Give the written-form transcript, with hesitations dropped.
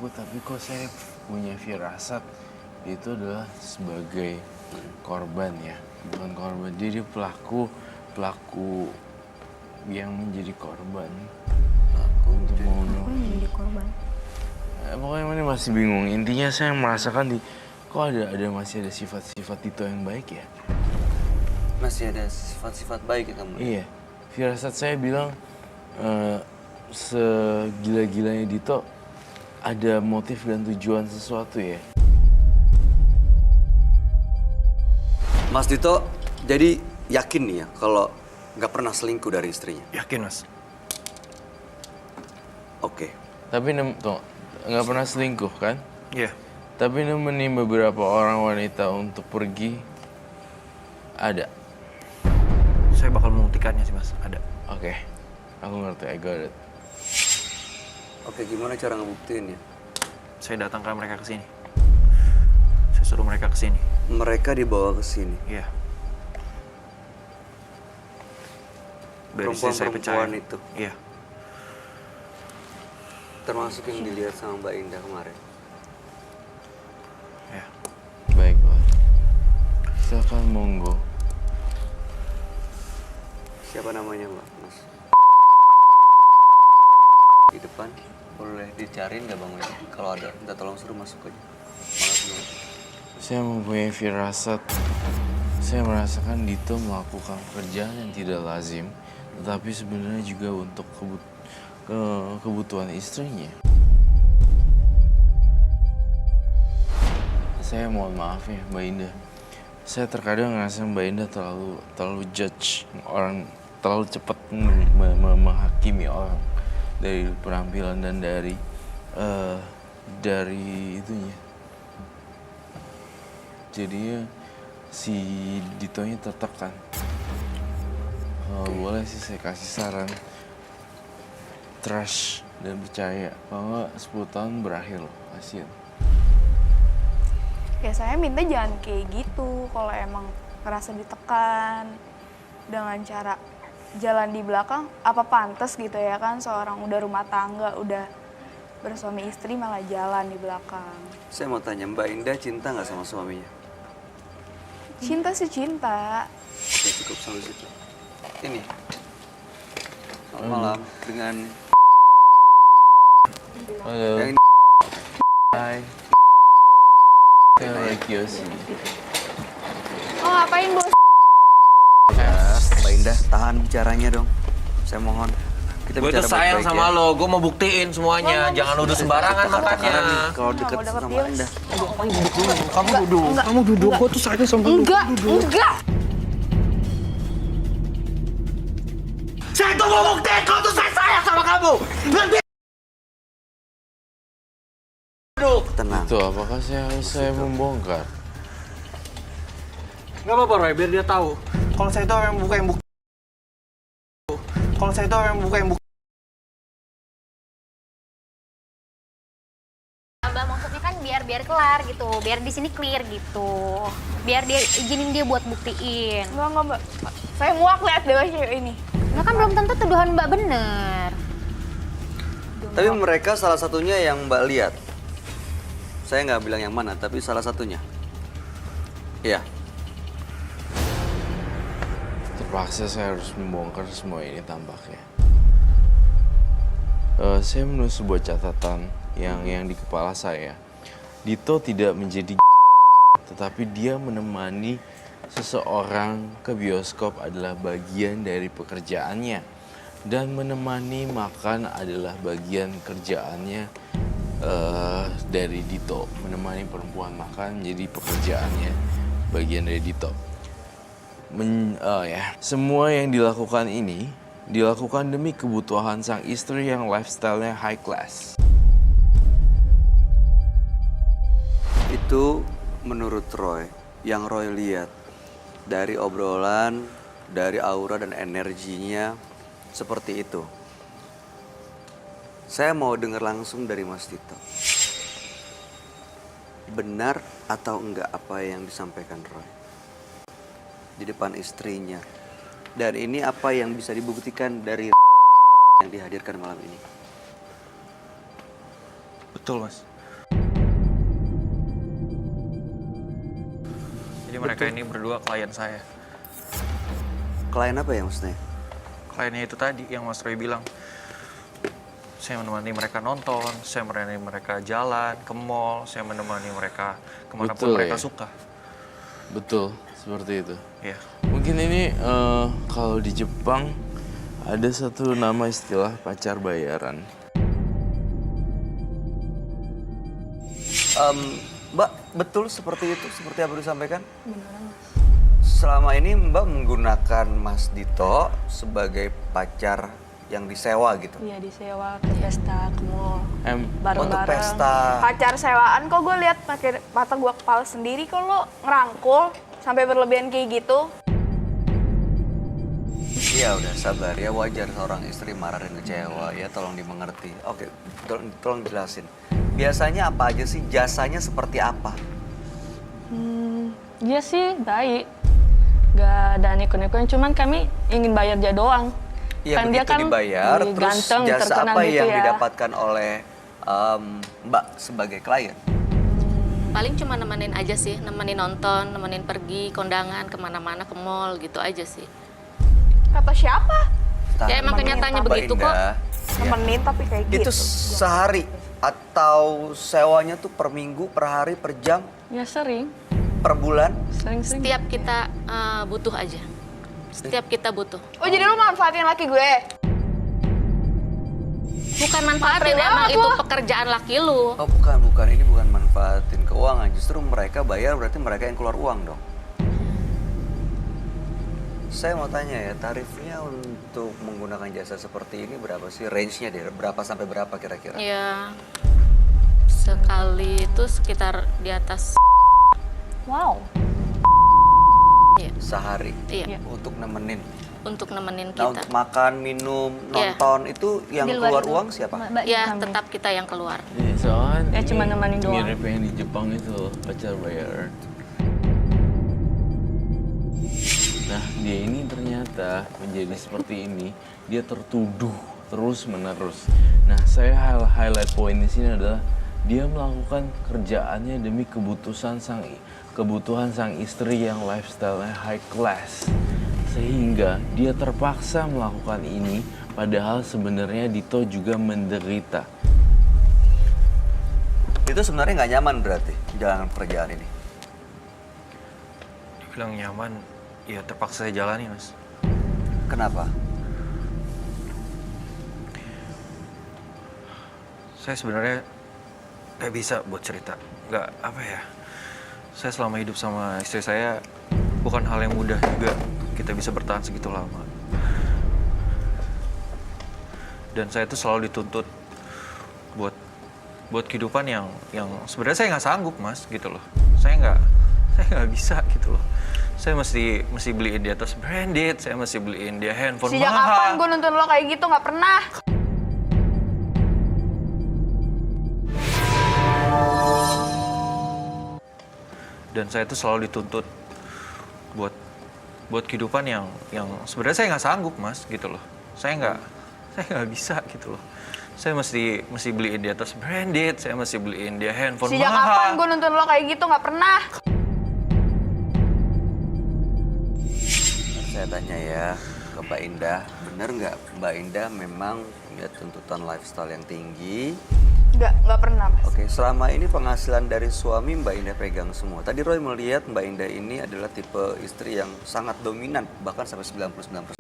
tapi kok saya punya firasat itu adalah sebagai korban ya, bukan korban. Jadi pelaku yang menjadi korban. Untuk membunuh. Aku yang menjadi korban. Pokoknya ini masih bingung. Intinya saya merasakan kok masih ada sifat-sifat Dito yang baik ya. Masih ada sifat-sifat baik ya kamu? Iya, firasat saya bilang segila-gilanya Dito ada motif dan tujuan sesuatu ya. Mas Dito, jadi yakin nih ya kalau nggak pernah selingkuh dari istrinya? Yakin, Mas. Oke. Tapi nggak pernah selingkuh kan? Iya. Tapi nemenin beberapa orang wanita untuk pergi ada. Saya bakal membuktikannya sih, Mas. Ada. Oke, aku ngerti, I got it. Oke, gimana cara ngebuktiinnya? Saya datangkan mereka ke sini. Saya suruh mereka ke sini. Mereka dibawa ke sini. Iya. Dari istri saya percaya. Perempuan itu, Iya. termasuk yang dilihat sama Mbak Indah kemarin. Iya. Baiklah. Silakan monggo. Siapa namanya, Mbak? Mas? Di depan. Boleh dicariin nggak Bang Wedi? Kalau ada, minta tolong suruh masuk aja. Makasih, Bang. Saya mempunyai firasat. Saya merasakan Dito melakukan pekerjaan yang tidak lazim, tetapi sebenarnya juga untuk kebutuhan istrinya. Saya mohon maaf ya, Mbak Indah. Saya terkadang ngerasa Mbak Indah terlalu judge orang, terlalu cepat menghakimi orang dari penampilan dan dari itunya. Jadinya si Ditonya tertekan. Kalau boleh sih saya kasih saran, trust dan percaya. Kalau nggak 10 tahun berakhir loh, kasihan. Ya saya minta jangan kayak gitu. Kalau emang ngerasa ditekan dengan cara jalan di belakang, apa pantas gitu ya kan seorang udah rumah tangga, udah bersuami istri malah jalan di belakang. Saya mau tanya, Mbak Indah cinta nggak sama suaminya? Cinta sih cinta. Oke, cukup sampai situ. Ini. Selamat malam dengan Halo. yang Hai. Saya like Yosi. Oh ngapain bos? Mbak Indah, tahan bicaranya dong. Saya mohon. Kita Gue bicara tuh sayang baik-baik sama ya. lo. Gue mau buktiin semuanya. Jangan nuduh sembarangan makanya. Kalau deket Nggak mau dapet sama deal. Anda. Kamu duduk. Kamu duduk. Gue tuh sayang sama lo. Enggak. Saya tuh mau buktiin kalau tuh saya sayang sama kamu. Ngerti? Tenang. Itu apakah saya membongkar? Gak apa-apa Roy, biar dia tahu. Kalau saya tuh yang buka yang bukti. Kalau saya tuh yang buka yang bukti. Abah maksudnya kan biar kelar gitu, biar di sini clear gitu, biar dia izinin dia buat buktiin. Enggak Mbak. Saya muak lihat dewa cewek ini. Nah kan belum tentu tuduhan Mbak bener. Tapi mereka salah satunya yang Mbak lihat. Saya nggak bilang yang mana, tapi salah satunya. Iya. Terpaksa saya harus membongkar semua ini tampaknya. Saya menulis sebuah catatan yang di kepala saya. Dito tidak menjadi tetapi dia menemani seseorang ke bioskop adalah bagian dari pekerjaannya. Dan menemani makan adalah bagian kerjaannya dari Dito. Menemani perempuan makan jadi pekerjaannya bagian dari Dito. Semua yang dilakukan ini dilakukan demi kebutuhan sang istri yang lifestyle-nya high class. Itu menurut Roy, yang Roy lihat dari obrolan, dari aura dan energinya seperti itu. Saya mau dengar langsung dari Mas Dito. Benar atau enggak apa yang disampaikan Roy di depan istrinya? Dan ini apa yang bisa dibuktikan dari yang dihadirkan malam ini? Betul Mas. mereka ini berdua klien saya. Klien apa ya maksudnya? Kliennya itu tadi yang Mas Roy bilang. Saya menemani mereka nonton, saya menemani mereka jalan ke mall, saya menemani mereka kemanapun Betul, mereka ya? suka. Betul, seperti itu. Ya, Mungkin ini kalau di Jepang ada satu nama istilah pacar bayaran. Mbak, betul seperti itu, seperti apa disampaikan? Selama ini Mbak menggunakan Mas Dito sebagai pacar yang disewa gitu. Iya, disewa ke pesta, ke mall, Untuk bareng-bareng. pesta. Pacar sewaan kok gue lihat pakai mata gue kepala sendiri kok lo ngerangkul sampai berlebihan kayak gitu. Iya udah sabar ya, wajar seorang istri marah dan kecewa ya, tolong dimengerti. Oke, tolong jelasin. Biasanya apa aja sih, jasanya seperti apa? Dia sih baik, gak ada neko-neko, cuman kami ingin bayar dia doang. Iya Kan begitu dia kan dibayar, terus ganteng, jasa terkenal apa gitu yang ya. didapatkan oleh Mbak sebagai klien? Paling cuma nemenin aja sih, nemenin nonton, nemenin pergi kondangan kemana-mana ke mall gitu aja sih. Kata siapa? Ya emang kenyataannya Mbak begitu kok. Indah, Nemenin tapi kayak itu gitu. sehari atau sewanya tuh per minggu, per hari, per jam, Ya sering, per bulan? sering-sering. Setiap kita butuh aja. Setiap kita butuh. Oh jadi lo manfaatin laki gue? Bukan manfaatin, Matre emang banget itu lo. pekerjaan laki lu. Oh bukan, ini bukan manfaatin keuangan, justru mereka bayar berarti mereka yang keluar uang dong. Saya mau tanya ya, tarifnya untuk menggunakan jasa seperti ini berapa sih? Range-nya deh, berapa sampai berapa kira-kira? Ya, sekali itu sekitar di atas. Wow. Ya, Sehari? iya, Untuk nemenin? untuk nemenin Nah kita. untuk makan, minum, Iya. nonton itu yang Di luar keluar itu. uang siapa? Ya, Kami. tetap kita yang keluar. Iya, soalnya Ya, ini cuma nemenin doang. mirip yang di Jepang itu loh, pacar bayaran. Nah, dia ini ternyata menjadi seperti ini, dia tertuduh terus-menerus. Nah, saya highlight poin di sini adalah dia melakukan kerjaannya demi kebutuhan sang istri yang lifestyle-nya high class. Sehingga dia terpaksa melakukan ini, padahal sebenarnya Dito juga menderita. Itu sebenarnya nggak nyaman berarti jalan pekerjaan ini? dibilang nyaman, ya terpaksa saya jalani, Mas. Kenapa? Saya sebenarnya nggak bisa buat cerita. Nggak, apa ya, saya selama hidup sama istri saya bukan hal yang mudah juga kita bisa bertahan segitu lama. Dan saya tuh selalu dituntut buat kehidupan yang sebenarnya saya nggak sanggup, Mas, gitu loh. Saya nggak bisa gitu loh. Saya mesti beliin dia tas branded, saya mesti beliin dia handphone Sejak mahal. kapan gue nuntun lo kayak gitu? Nggak pernah. Dan saya tuh selalu dituntut buat kehidupan yang sebenarnya saya nggak sanggup, Mas, gitu loh. Saya nggak bisa gitu loh. Saya mesti beliin dia tas branded, saya mesti beliin dia handphone Sejak mahal. kapan gue nuntun lo kayak gitu? Nggak pernah. Saya tanya ya ke Mbak Indah, bener nggak Mbak Indah memang punya tuntutan lifestyle yang tinggi? Nggak pernah, Mas. Oke, selama ini penghasilan dari suami Mbak Indah pegang semua. Tadi Roy melihat Mbak Indah ini adalah tipe istri yang sangat dominan, bahkan sampai 99%.